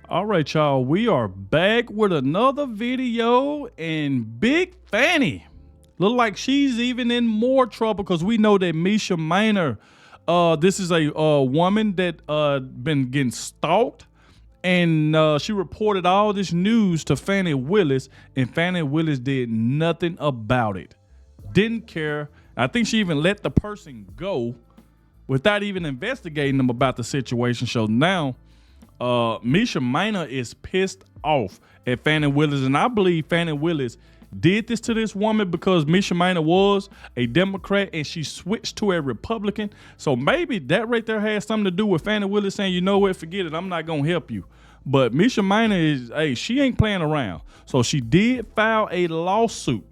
All right, y'all. We are back with another video, and Big Fani look like she's even in more trouble because we know that Misha Minor, this is a woman that been getting stalked, and she reported all this news to Fani Willis, and Fani Willis did nothing about it. Didn't care. I think she even let the person go without even investigating them about the situation. So now Misha Minor is pissed off at Fani Willis, and I believe Fani Willis did this to this woman because Misha Minor was a Democrat and she switched to a Republican. So maybe that right there has something to do with Fani Willis saying, you know what, forget it, I'm not gonna help you. But Misha Minor is, hey, she ain't playing around. So she did file a lawsuit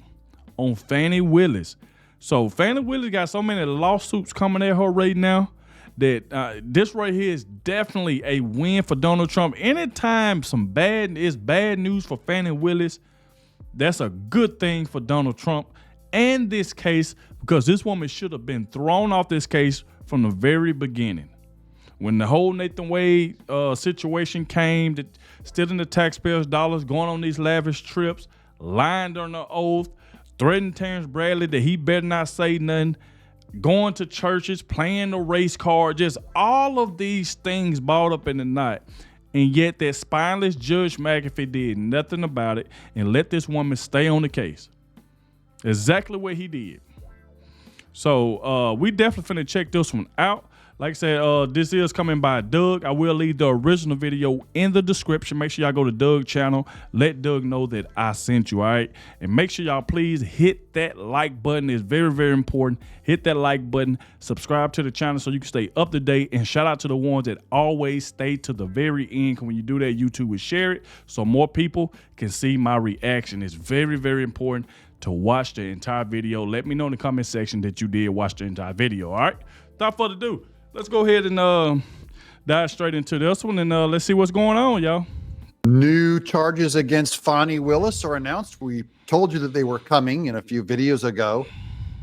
on Fani Willis. So Fani Willis got so many lawsuits coming at her right now that this right here is definitely a win for Donald Trump. Anytime it's bad news for Fani Willis, that's a good thing for Donald Trump and this case, because this woman should have been thrown off this case from the very beginning. When the whole Nathan Wade situation came, that stealing the taxpayers' dollars, going on these lavish trips, lying on the oath, threatening Terrence Bradley that he better not say nothing, going to churches, playing the race card, just all of these things balled up in the night. And yet that spineless Judge McAfee did nothing about it and let this woman stay on the case. Exactly what he did. So we definitely finna check this one out. Like I said, this is coming by Doug. I will leave the original video in the description. Make sure y'all go to Doug's channel. Let Doug know that I sent you, all right? And make sure y'all please hit that like button. It's very, very important. Hit that like button. Subscribe to the channel so you can stay up to date. And shout out to the ones that always stay to the very end. When you do that, YouTube will share it so more people can see my reaction. It's very, very important to watch the entire video. Let me know in the comment section that you did watch the entire video, all right? Without further ado, let's go ahead and dive straight into this one, and let's see what's going on, y'all. New charges against Fani Willis are announced. We told you that they were coming in a few videos ago,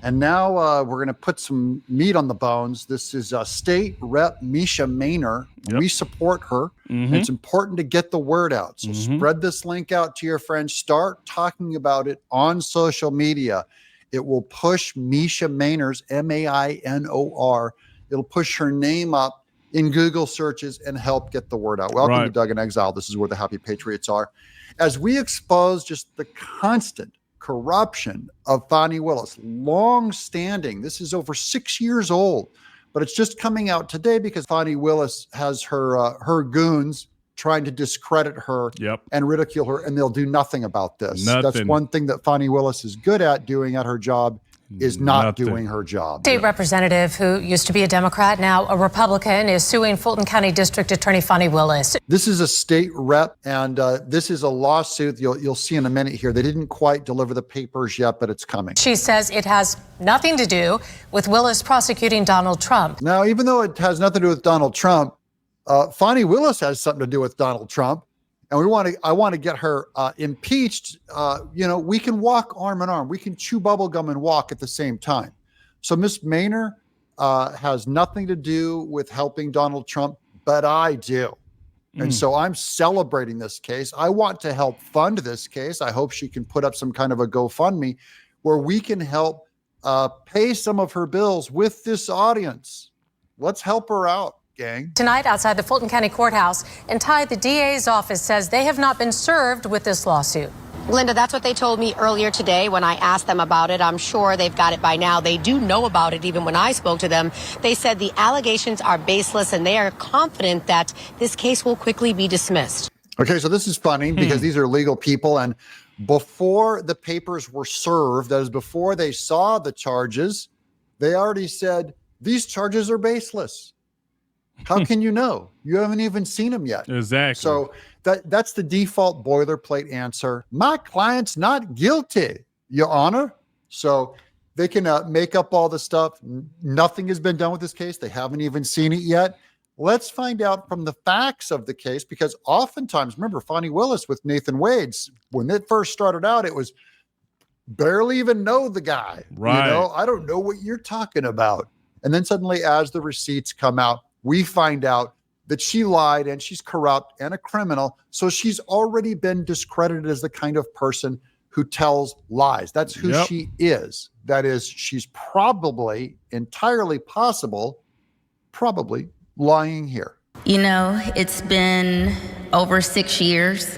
and now we're going to put some meat on the bones. This is State Rep Misha Minor. Yep. We support her. And it's important to get the word out. So spread this link out to your friends. Start talking about it on social media. It will push Misha Minor's, M-A-I-N-O-R. It'll push her name up in Google searches and help get the word out. Welcome to Doug in Exile. This is where the happy patriots are. As we expose just the constant corruption of Fani Willis, long-standing, this is over 6 years old, but it's just coming out today because Fani Willis has her goons trying to discredit her and ridicule her, and they'll do nothing about this. That's one thing that Fani Willis is good at doing at her job, is not doing her job. State representative who used to be a Democrat, now a Republican, is suing Fulton County District Attorney Fani Willis. This is a state rep, and this is a lawsuit. You'll see in a minute here. They didn't quite deliver the papers yet, but it's coming. She says it has nothing to do with Willis prosecuting Donald Trump. Now, even though it has nothing to do with Donald Trump, Fani Willis has something to do with Donald Trump. And I want to get her impeached. You know, we can walk arm in arm. We can chew bubble gum and walk at the same time. So Miss Minor has nothing to do with helping Donald Trump, but I do. And so I'm celebrating this case. I want to help fund this case. I hope she can put up some kind of a GoFundMe where we can help pay some of her bills with this audience. Let's help her out. Gang. Tonight outside the Fulton County Courthouse, and Ty, the DA's office says they have not been served with this lawsuit. Linda, that's what they told me earlier today when I asked them about it. I'm sure they've got it by now. They do know about it. Even when I spoke to them, they said the allegations are baseless and they are confident that this case will quickly be dismissed. Okay, so this is funny because these are legal people, and before the papers were served, that is before they saw the charges, they already said these charges are baseless. How can you know? You haven't even seen them yet. Exactly. So that's the default boilerplate answer. My client's not guilty, Your Honor. So they can make up all the stuff. Nothing has been done with this case. They haven't even seen it yet. Let's find out from the facts of the case, because oftentimes, remember Fani Willis with Nathan Wade's, when it first started out, it was barely even know the guy. Right. You know, I don't know what you're talking about. And then suddenly as the receipts come out, we find out that she lied and she's corrupt and a criminal. So she's already been discredited as the kind of person who tells lies. That's who she is. That is, she's probably, entirely possible, probably lying here. You know, it's been over 6 years,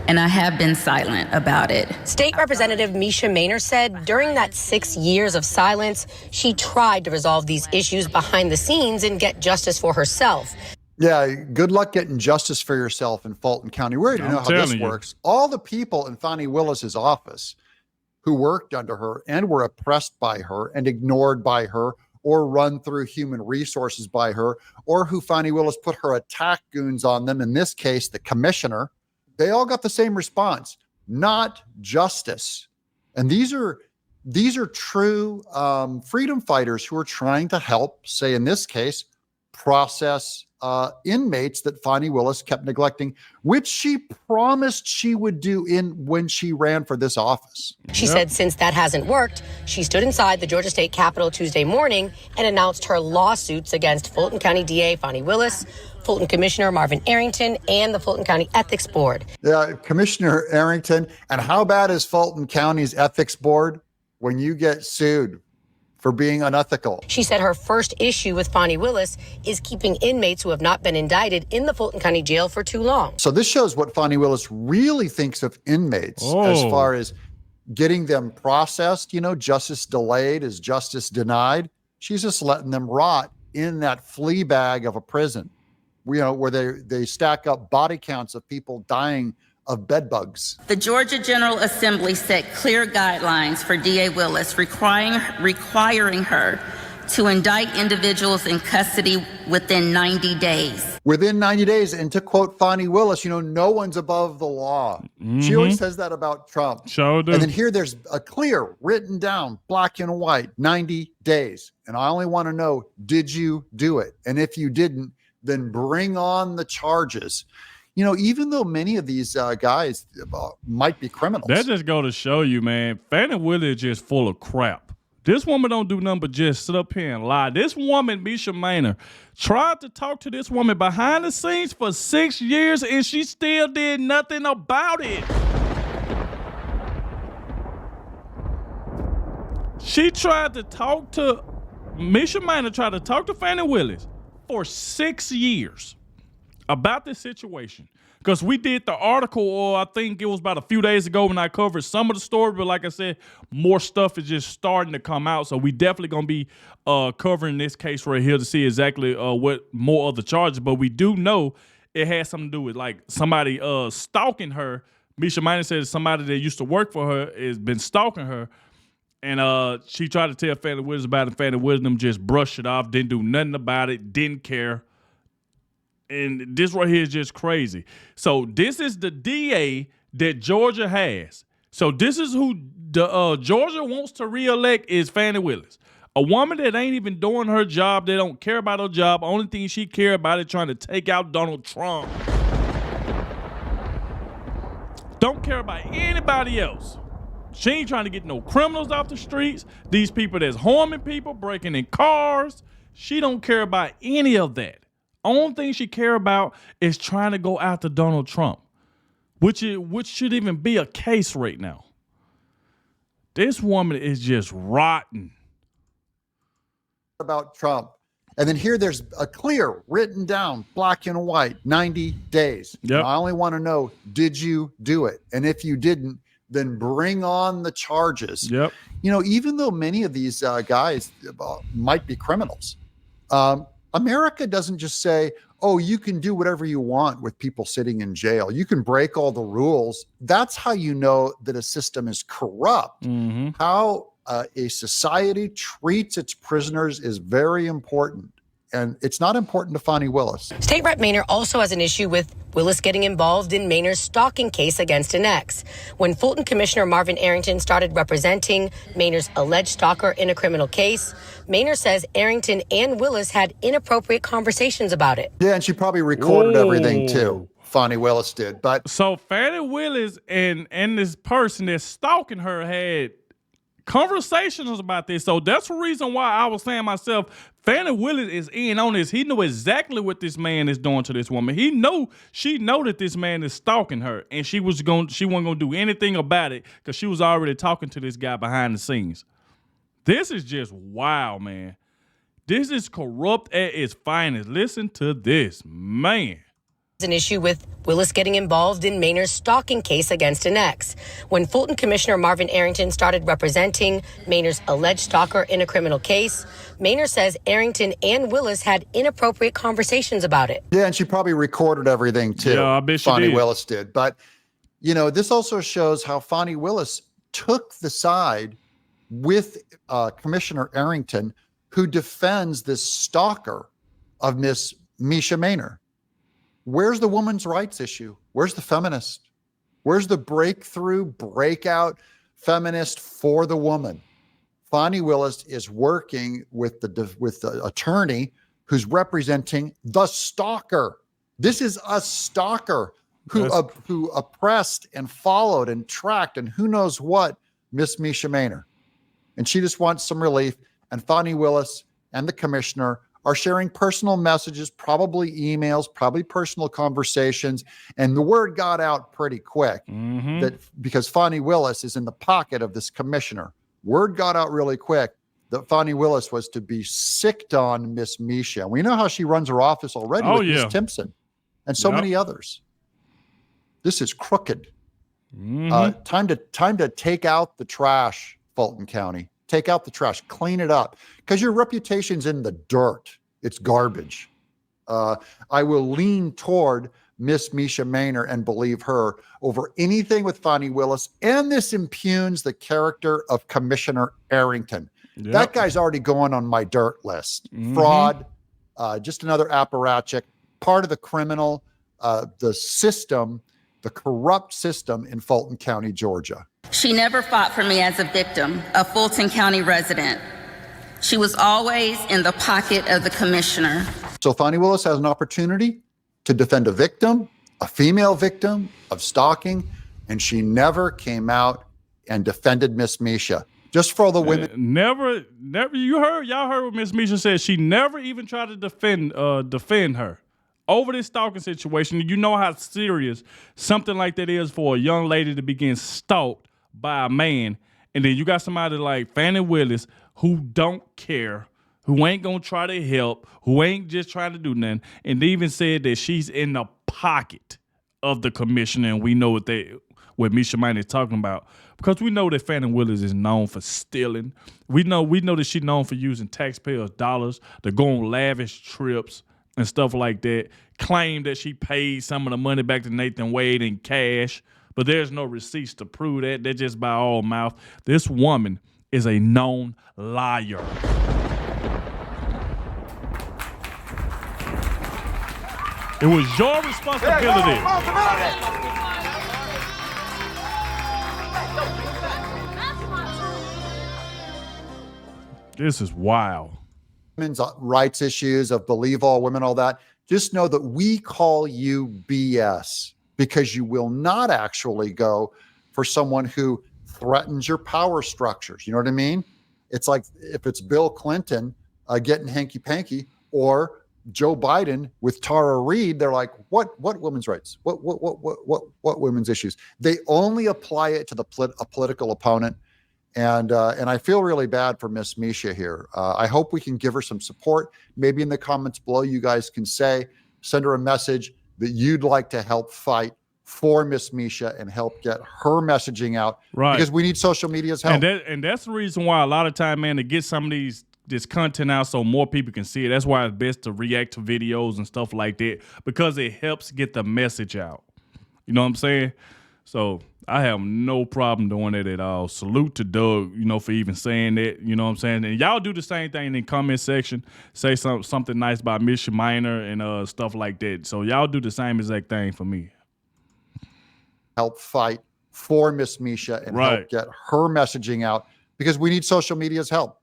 and I have been silent about it. State Representative Misha Maynor said during that 6 years of silence, she tried to resolve these issues behind the scenes and get justice for herself. Yeah, good luck getting justice for yourself in Fulton County. We already know how this works. All the people in Fani Willis's office who worked under her and were oppressed by her and ignored by her, or run through human resources by her, or who Fani Willis put her attack goons on them, in this case, the commissioner, they all got the same response: not justice. And these are true freedom fighters who are trying to help, say in this case, process inmates that Fani Willis kept neglecting, which she promised she would do when she ran for this office. She said since that hasn't worked, she stood inside the Georgia State Capitol Tuesday morning and announced her lawsuits against Fulton County DA Fani Willis, Fulton Commissioner Marvin Arrington, and the Fulton County Ethics Board. Yeah, Commissioner Arrington. And how bad is Fulton County's Ethics Board when you get sued for being unethical? She said her first issue with Fani Willis is keeping inmates who have not been indicted in the Fulton County Jail for too long. So this shows what Fani Willis really thinks of inmates as far as getting them processed. You know, justice delayed is justice denied. She's just letting them rot in that flea bag of a prison, you know, where they stack up body counts of people dying of bed bugs. The Georgia General Assembly set clear guidelines for DA Willis, requiring her to indict individuals in custody within 90 days. Within 90 days. And to quote Fani Willis, you know, no one's above the law. She always says that about Trump. Sure do. And then here there's a clear, written down, black and white, 90 days. And I only want to know, did you do it? And if you didn't, then bring on the charges. You know, even though many of these guys might be criminals. That just go to show you, man, Fani Willis is just full of crap. This woman don't do nothing but just sit up here and lie. This woman, Misha Maynor, tried to talk to this woman behind the scenes for 6 years, and she still did nothing about it. She tried to talk to, Misha Maynor tried to talk to Fani Willis for 6 years about this situation. Because we did the article, I think it was about a few days ago when I covered some of the story, but like I said, more stuff is just starting to come out. So we definitely going to be covering this case right here to see exactly what more of the charges. But we do know it has something to do with like somebody stalking her. Misha Maynor says somebody that used to work for her has been stalking her. And she tried to tell Fani Willis about it. Fani Willis just brushed it off, didn't do nothing about it, didn't care. And this right here is just crazy. So this is the DA that Georgia has. So this is who the Georgia wants to reelect is Fani Willis. A woman that ain't even doing her job. They don't care about her job. Only thing she care about is trying to take out Donald Trump. Don't care about anybody else. She ain't trying to get no criminals off the streets. These people that's harming people, breaking in cars. She don't care about any of that. Only thing she care about is trying to go after Donald Trump, which should even be a case right now. This woman is just rotten. About Trump. And then here there's a clear, written down, black and white, 90 days. Yep. I only want to know, did you do it? And if you didn't, then bring on the charges. Yep. You know, even though many of these guys might be criminals, America doesn't just say, oh, you can do whatever you want with people sitting in jail. You can break all the rules. That's how you know that a system is corrupt. Mm-hmm. How a society treats its prisoners is very important. And it's not important to Fani Willis. State Rep Maynor also has an issue with Willis getting involved in Maynor's stalking case against an ex. When Fulton Commissioner Marvin Arrington started representing Maynor's alleged stalker in a criminal case, Maynor says Arrington and Willis had inappropriate conversations about it. Yeah, and she probably recorded everything too. Fani Willis did. But so Fani Willis and this person that's stalking her had conversations about this. So that's the reason why I was saying myself, Fani Willis is in on this. He knew exactly what this man is doing to this woman. She know that this man is stalking her, and she wasn't gonna do anything about it because she was already talking to this guy behind the scenes. This is just wild, man. This is corrupt at its finest. Listen to this, man. An issue with Willis getting involved in Mainor's stalking case against an ex. When Fulton Commissioner Marvin Arrington started representing Mainor's alleged stalker in a criminal case, Mainor says Arrington and Willis had inappropriate conversations about it. Yeah, and she probably recorded everything too. Yeah, I bet she Fani did. Willis did. But, you know, this also shows how Fani Willis took the side with Commissioner Arrington, who defends this stalker of Miss Misha Mainor. Where's the women's rights issue? Where's the feminist? Where's the breakout feminist for the woman? Fani Willis is working with the attorney who's representing the stalker. This is a stalker who oppressed and followed and tracked and who knows what Miss Misha Mainor. And she just wants some relief. And Fani Willis and the commissioner are sharing personal messages, probably emails, probably personal conversations. And the word got out pretty quick that because Fani Willis is in the pocket of this commissioner, word got out really quick that Fani Willis was to be sicked on Miss Misha. We know how she runs her office already with Miss Timpson and so many others. This is crooked. Time to take out the trash, Fulton County. Take out the trash, clean it up, because your reputation's in the dirt. It's garbage. I will lean toward Miss Misha Mainor and believe her over anything with Fani Willis, and this impugns the character of Commissioner Arrington. Yep. That guy's already going on my dirt list. Fraud, just another apparatchik, part of the criminal, the system, the corrupt system in Fulton County, Georgia. She never fought for me as a victim, a Fulton County resident. She was always in the pocket of the commissioner. So Fani Willis has an opportunity to defend a victim, a female victim of stalking, and she never came out and defended Miss Misha. Just for all the women. Never. Y'all heard what Miss Misha said. She never even tried to defend her over this stalking situation. You know how serious something like that is for a young lady to begin stalked by a man, and then you got somebody like Fani Willis who don't care, who ain't gonna try to help, who ain't just trying to do nothing, and they even said that she's in the pocket of the commissioner, and we know what Misha Mainor is talking about, because we know that Fani Willis is known for stealing. We know that she's known for using taxpayers' dollars to go on lavish trips and stuff like that. Claim that she paid some of the money back to Nathan Wade in cash, but there's no receipts to prove that. They're just by all mouth. This woman is a known liar. It was your responsibility. This is wild. Women's rights issues of believe all women, all that. Just know that we call you BS because you will not actually go for someone who threatens your power structures. You know what I mean? It's like if it's Bill Clinton getting hanky-panky or Joe Biden with Tara Reid, they're like, what women's rights? What women's issues? They only apply it to a political opponent. And I feel really bad for Miss Misha here. I hope we can give her some support. Maybe in the comments below, you guys can send her a message that you'd like to help fight for Miss Misha and help get her messaging out. Right. Because we need social media's help. And that's the reason why a lot of time, man, to get some of this content out so more people can see it. That's why it's best to react to videos and stuff like that, because it helps get the message out. You know what I'm saying? So I have no problem doing it at all. Salute to Doug, for even saying that, you know what I'm saying? And y'all do the same thing in the comment section. Say something nice about Misha Mainor and stuff like that. So y'all do the same exact thing for me. Help fight for Miss Misha and help get her messaging out, because we need social media's help.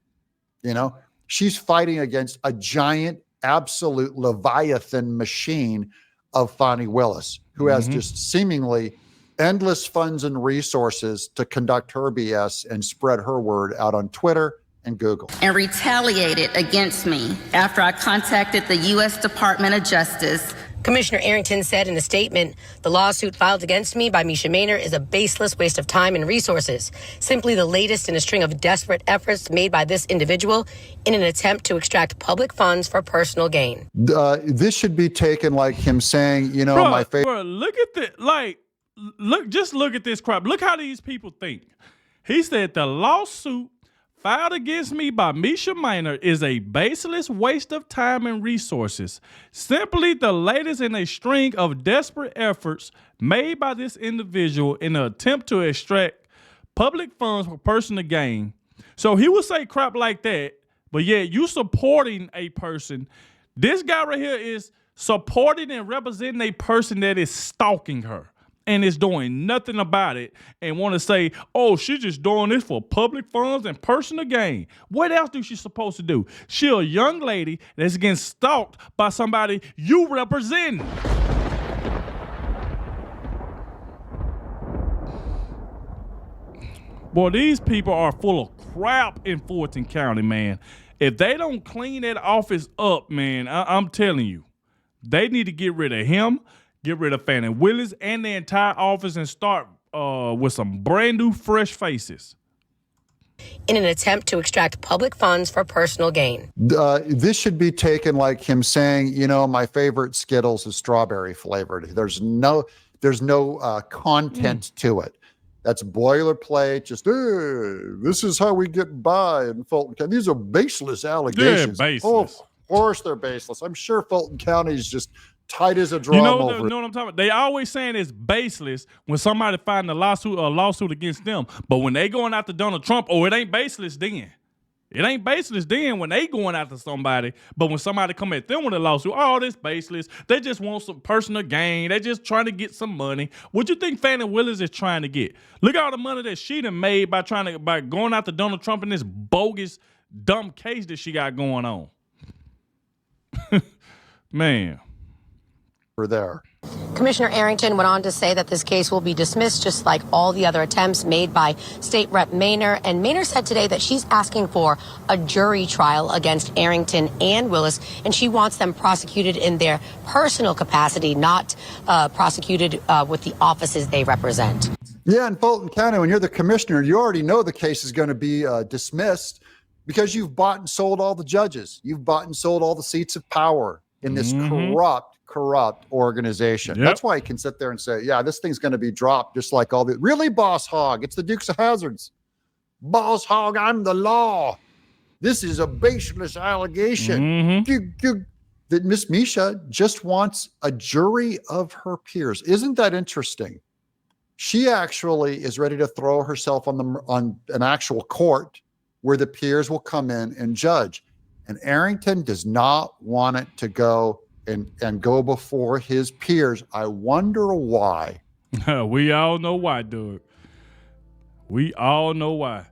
She's fighting against a giant, absolute Leviathan machine of Fani Willis, who has just seemingly endless funds and resources to conduct her BS and spread her word out on Twitter and Google. And retaliated against me after I contacted the U.S. Department of Justice. Commissioner Arrington said in a statement, the lawsuit filed against me by Misha Maynor is a baseless waste of time and resources, simply the latest in a string of desperate efforts made by this individual in an attempt to extract public funds for personal gain. This should be taken like him saying, you know, my favorite. Bro, look at this. Like, just look at this crap. Look how these people think. He said the lawsuit filed against me by Misha Maynor is a baseless waste of time and resources, simply the latest in a string of desperate efforts made by this individual in an attempt to extract public funds for personal gain. So he would say crap like that, but yeah, you supporting a person. This guy right here is supporting and representing a person that is stalking her and is doing nothing about it and want to say, oh, she's just doing this for public funds and personal gain. What else do she supposed to do? She a young lady that's getting stalked by somebody you represent. Boy, these people are full of crap in Fulton County, man. If they don't clean that office up, man, I'm telling you, they need to get rid of him, get rid of Fani Willis and the entire office and start with some brand new, fresh faces. In an attempt to extract public funds for personal gain. This should be taken like him saying, you know, my favorite Skittles is strawberry flavored. There's no content to it. That's boilerplate. Just, this is how we get by in Fulton County. These are baseless allegations. Yeah, baseless. Oh, of course they're baseless. I'm sure Fulton County is just tight as a drum. You know what I'm talking about? They always saying it's baseless when somebody filing a lawsuit against them. But when they going after Donald Trump, it ain't baseless then. It ain't baseless then when they going after somebody. But when somebody come at them with a lawsuit, this baseless. They just want some personal gain. They just trying to get some money. What you think Fani Willis is trying to get? Look at all the money that she done made by going after Donald Trump in this bogus, dumb case that she got going on. Man. We're there. Commissioner Arrington went on to say that this case will be dismissed just like all the other attempts made by State Rep Maynor. And Maynor said today that she's asking for a jury trial against Arrington and Willis, and she wants them prosecuted in their personal capacity, not prosecuted with the offices they represent. Yeah, in Fulton County, when you're the commissioner, you already know the case is going to be dismissed because you've bought and sold all the judges. You've bought and sold all the seats of power in this corrupt organization. Yep. That's why he can sit there and say, yeah, this thing's going to be dropped just like all the, really, Boss Hogg? It's the Dukes of Hazzards. Boss Hogg, I'm the law. This is a baseless allegation. That Miss Misha just wants a jury of her peers. Isn't that interesting? She actually is ready to throw herself on an actual court where the peers will come in and judge. And Arrington does not want it to go and go before his peers. I wonder why. We all know why, Doug. We all know why.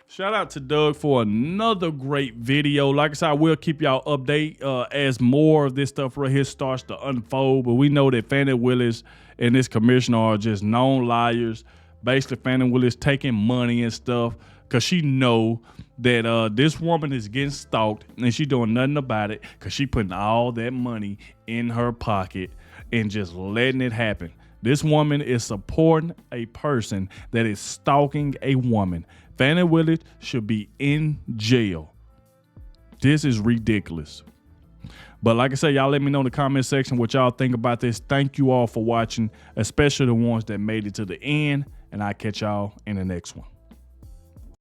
Shout out to Doug for another great video. Like I said, I will keep y'all update as more of this stuff right here starts to unfold. But we know that Fani Willis and this commissioner are just known liars. Basically, Fani Willis taking money and stuff because she know that this woman is getting stalked and she doing nothing about it because she putting all that money in her pocket and just letting it happen. This woman is supporting a person that is stalking a woman. Fani Willis should be in jail. This is ridiculous. But like I said, y'all let me know in the comment section what y'all think about this. Thank you all for watching, especially the ones that made it to the end, and I'll catch y'all in the next one.